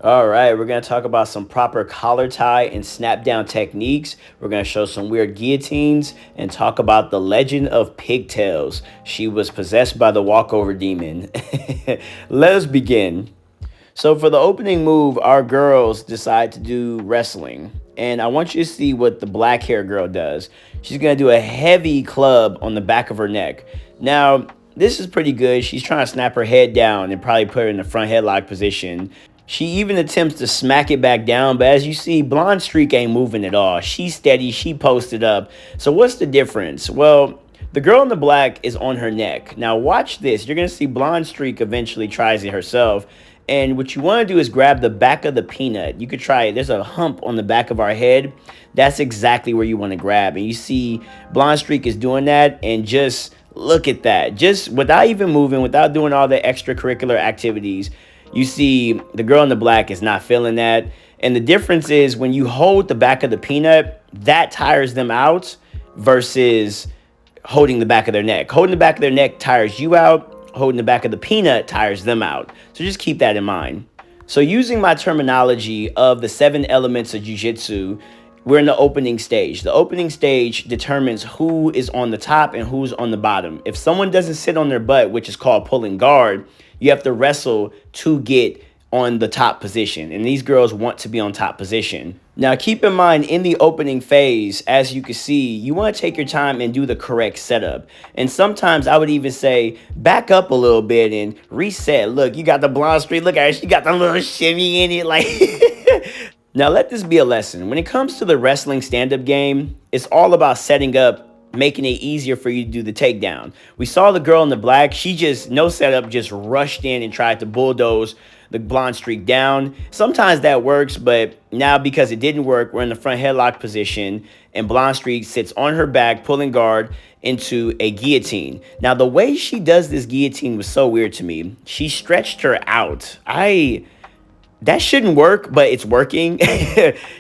All right, we're going to talk about some proper collar tie and snap down techniques. We're going to show some weird guillotines and talk about the legend of Pigtails. She was possessed by the Walkover Demon. Let us begin. So, for the opening move, our girls decide to do wrestling. And I want you to see what the black hair girl does. She's going to do a heavy club on the back of her neck. Now, this is pretty good. She's trying to snap her head down and probably put her in the front headlock position. She even attempts to smack it back down, but as you see, Blonde Streak ain't moving at all. She's steady, she posted up. So what's the difference? Well, the girl in the black is on her neck. Now watch this. You're going to see Blonde Streak eventually tries it herself. And what you want to do is grab the back of the peanut. You could try it. There's a hump on the back of our head. That's exactly where you want to grab. And you see Blonde Streak is doing that, and just look at that. Just without even moving, without doing all the extracurricular activities, you see the girl in the black is not feeling that. And the difference is when you hold the back of the peanut, that tires them out versus holding the back of their neck. Holding the back of their neck tires you out. Holding the back of the peanut tires them out. So just keep that in mind. So using my terminology of the 7 elements of jiu-jitsu, we're in the opening stage. The opening stage determines who is on the top and who's on the bottom. If someone doesn't sit on their butt, which is called pulling guard, you have to wrestle to get on the top position. And these girls want to be on top position. Now, keep in mind, in the opening phase, as you can see, you want to take your time and do the correct setup. And sometimes I would even say, back up a little bit and reset. Look, you got the Blonde Streak. Look at her. She got the little shimmy in it. Like, now let this be a lesson. When it comes to the wrestling stand-up game, it's all about setting up, making it easier for you to do the takedown. We saw the girl in the black. She just, no setup, just rushed in and tried to bulldoze the Blonde Streak down. Sometimes that works, but now because it didn't work, we're in the front headlock position, and Blonde Streak sits on her back, pulling guard into a guillotine. Now, the way she does this guillotine was so weird to me. She stretched her out. That shouldn't work, but it's working.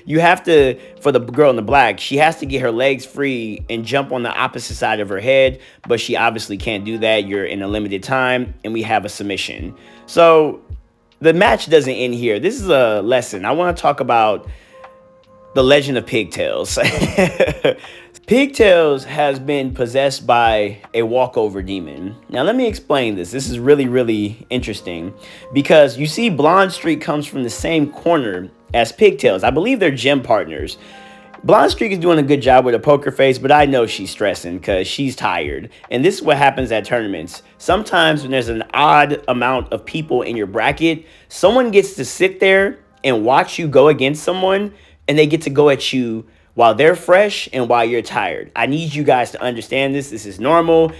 You have to, for the girl in the black, she has to get her legs free and jump on the opposite side of her head, but she obviously can't do that. You're in a limited time, and we have a submission. So the match doesn't end here. This is a lesson. I want to talk about the legend of Pigtails. Pigtails has been possessed by a walkover demon. Now, let me explain this. This is really, really interesting because you see Blonde Streak comes from the same corner as Pigtails. I believe they're gym partners. Blonde Streak is doing a good job with a poker face, but I know she's stressing because she's tired. And this is what happens at tournaments. Sometimes when there's an odd amount of people in your bracket, someone gets to sit there and watch you go against someone, and they get to go at you while they're fresh and while you're tired. I need you guys to understand this. This is normal,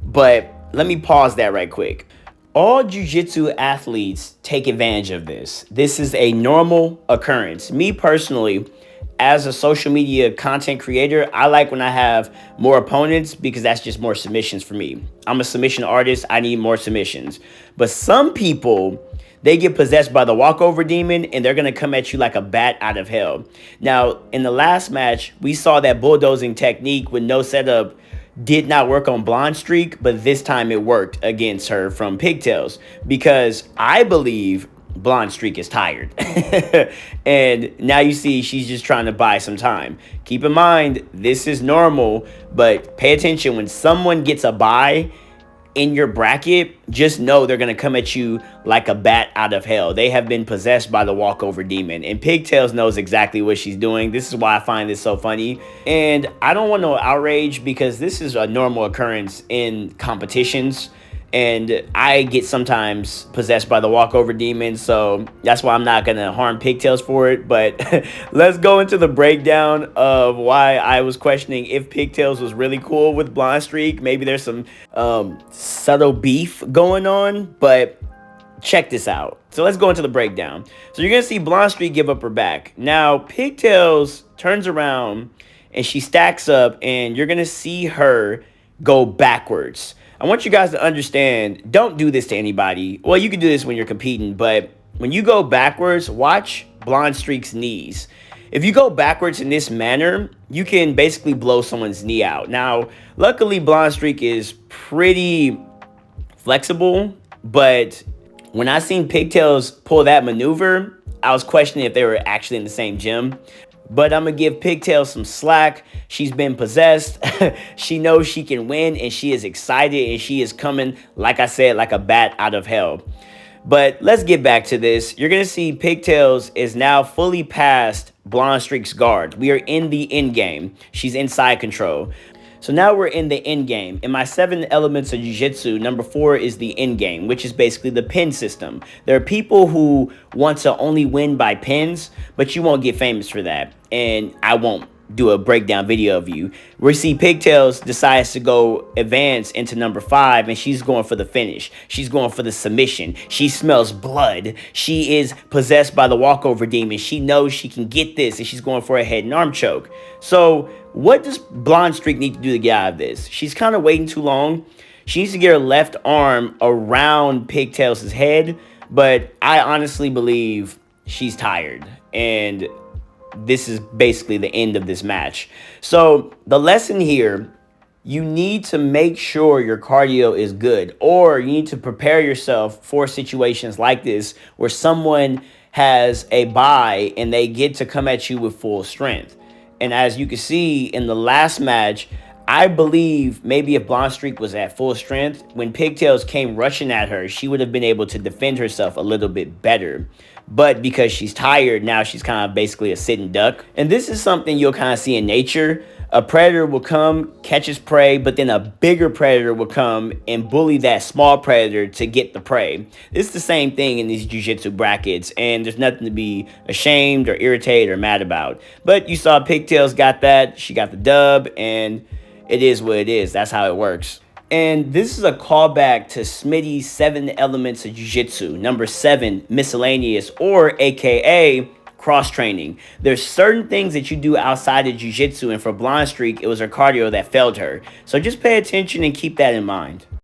but let me pause that right quick. All jiu-jitsu athletes take advantage of this. This is a normal occurrence. Me personally, as a social media content creator, I like when I have more opponents because that's just more submissions for me. I'm a submission artist. I need more submissions. But some people, they get possessed by the walkover demon, and they're going to come at you like a bat out of hell. Now, in the last match, we saw that bulldozing technique with no setup did not work on Blonde Streak, but this time it worked against her from Pigtails because I believe Blonde Streak is tired. And now you see she's just trying to buy some time. Keep in mind, this is normal, but pay attention when someone gets a buy in your bracket, just know they're going to come at you like a bat out of hell. They have been possessed by the walkover demon, and Pigtails knows exactly what she's doing. This is why I find this so funny. And I don't want no outrage because this is a normal occurrence in competitions. And I get sometimes possessed by the walkover demon, so that's why I'm not going to harm Pigtails for it. But let's go into the breakdown of why I was questioning if Pigtails was really cool with Blonde Streak. Maybe there's some subtle beef going on, but check this out. So let's go into the breakdown. So you're going to see Blonde Streak give up her back. Now, Pigtails turns around, and she stacks up, and you're going to see her go backwards. I want you guys to understand, don't do this to anybody. Well, you can do this when you're competing, but when you go backwards, watch Blonde Streak's knees. If you go backwards in this manner, you can basically blow someone's knee out. Now, luckily, Blonde Streak is pretty flexible, but When I seen Pigtails pull that maneuver, I was questioning if they were actually in the same gym. But I'm going to give Pigtails some slack. She's been possessed. She knows she can win, and she is excited, and she is coming, like I said, like a bat out of hell. But let's get back to this. You're going to see Pigtails is now fully past Blonde Streak's guard. We are in the end game. She's inside control. So now we're in the end game. In my 7 elements of Jiu-Jitsu, number 4 is the end game, which is basically the pin system. There are people who want to only win by pins, but you won't get famous for that. And I won't do a breakdown video of you. We see Pigtails decides to go advance into number 5, and she's going for the finish. She's going for the submission. She smells blood. She is possessed by the Walkover Demon. She knows she can get this, and she's going for a head and arm choke. So what does Blonde Streak need to do to get out of this? She's kind of waiting too long. She needs to get her left arm around Pigtails' head, but I honestly believe she's tired, and this is basically the end of this match. So the lesson here, you need to make sure your cardio is good, or you need to prepare yourself for situations like this where someone has a bye and they get to come at you with full strength. And as you can see in the last match, I believe maybe if Blonde Streak was at full strength, when Pigtails came rushing at her, she would have been able to defend herself a little bit better. But because she's tired, now she's kind of basically a sitting duck. And this is something you'll kind of see in nature. A predator will come, catch his prey, but then a bigger predator will come and bully that small predator to get the prey. It's the same thing in these jiu-jitsu brackets, and there's nothing to be ashamed or irritated or mad about. But you saw Pigtails got that. She got the dub, and it is what it is. That's how it works. And this is a callback to Smitty's 7 elements of Jiu-Jitsu. Number 7, miscellaneous, or AKA cross-training. There's certain things that you do outside of Jiu-Jitsu, and for Blonde Streak, it was her cardio that failed her. So just pay attention and keep that in mind.